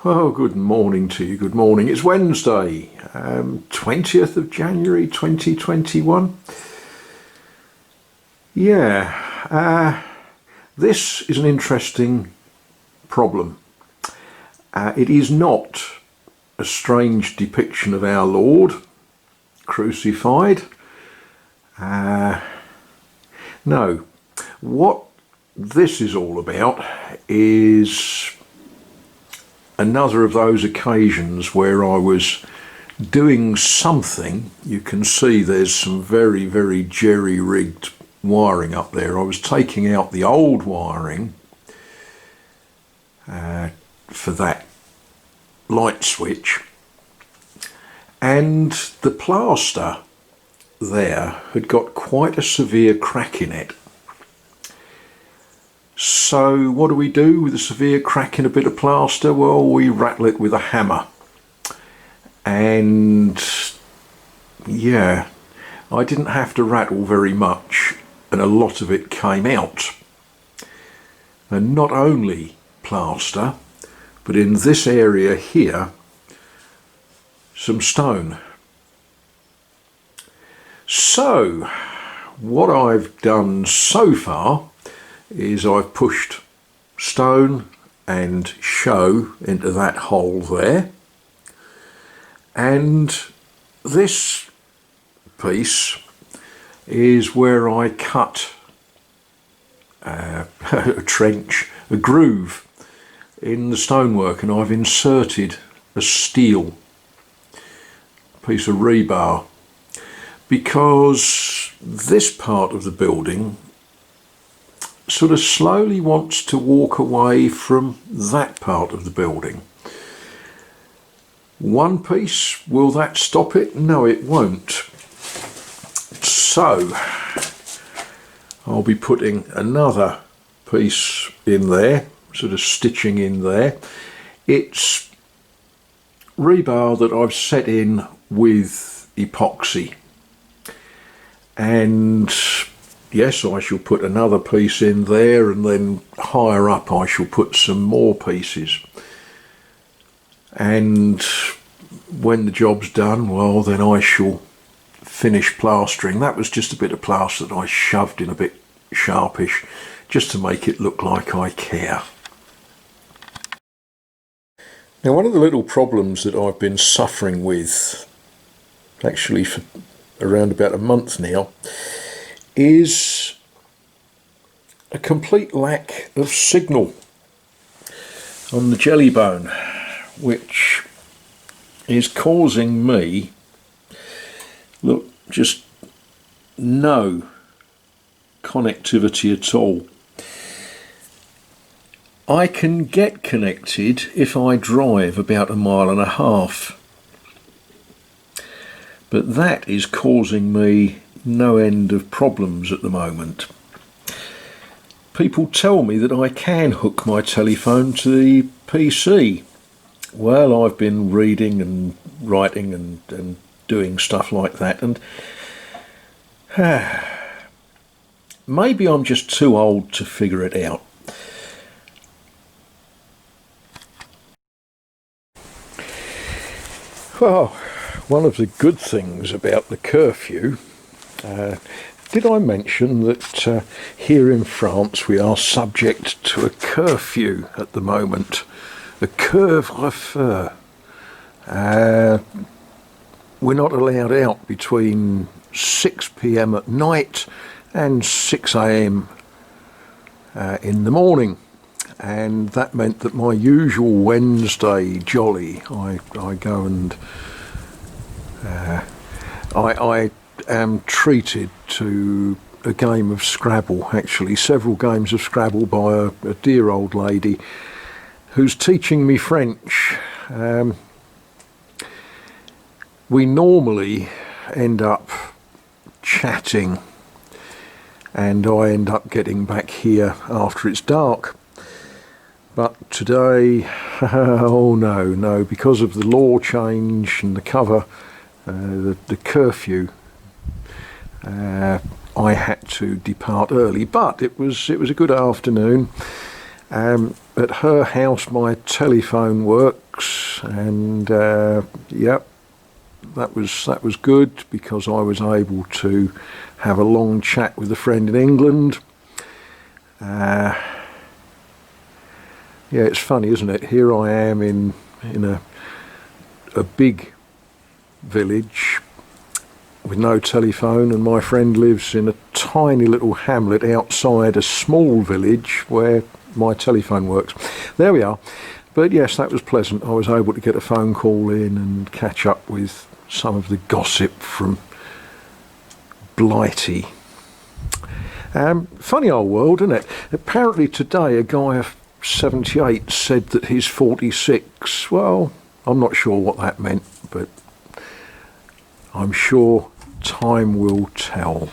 Oh, good morning to you. Good morning. It's Wednesday, 20th of January 2021. This is an interesting problem. It is not a strange depiction of our Lord crucified. No. What this is all about is another of those occasions where I was doing something. You can see there's some very, very jerry-rigged wiring up there. I was taking out the old wiring for that light switch, and the plaster there had got quite a severe crack in it. So what do we do with a severe crack in a bit of plaster? Well, we rattle it with a hammer. And yeah, I didn't have to rattle very much, and a lot of it came out. And not only plaster, but in this area here, some stone. So what I've done so far is I've pushed stone and show into that hole there, and this piece is where I cut a trench, a groove in the stonework, and I've inserted a steel piece of rebar, because this part of the building sort of slowly wants to walk away from that part of the building. One piece, will that stop it? No, it won't. So I'll be putting another piece in there, sort of stitching in there. It's rebar that I've set in with epoxy, and yes, I shall put another piece in there, and then higher up I shall put some more pieces. And when the job's done, well, then I shall finish plastering. That was just a bit of plaster that I shoved in a bit sharpish, just to make it look like I care. Now, one of the little problems that I've been suffering with, actually for around about a month now, is a complete lack of signal on the jelly bone, which is causing me, look, just no connectivity at all. I can get connected if I drive about 1.5 miles, but that is causing me no end of problems at the moment. People tell me that I can hook my telephone to the PC. Well, I've been reading and writing and doing stuff like that, and maybe I'm just too old to figure it out. Well, one of the good things about the curfew, did I mention that here in France we are subject to a curfew at the moment, a couvre-feu. We're not allowed out between 6 p.m. at night and 6 a.m. In the morning, and that meant that my usual Wednesday jolly, I go and I am treated to a game of Scrabble, actually several games of Scrabble by a dear old lady who's teaching me French. We normally end up chatting, and I end up getting back here after it's dark. But today, oh no, because of the law change and the cover, the curfew, I had to depart early. But it was a good afternoon, At her house my telephone works, and yep, that was good because I was able to have a long chat with a friend in England. Yeah, it's funny, isn't it? Here I am in a big village with no telephone, and my friend lives in a tiny little hamlet outside a small village where my telephone works. There we are. But yes, that was pleasant. I was able to get a phone call in and catch up with some of the gossip from Blighty. Funny old world, isn't it? Apparently today a guy of 78 said that he's 46. Well, I'm not sure what that meant, but I'm sure time will tell.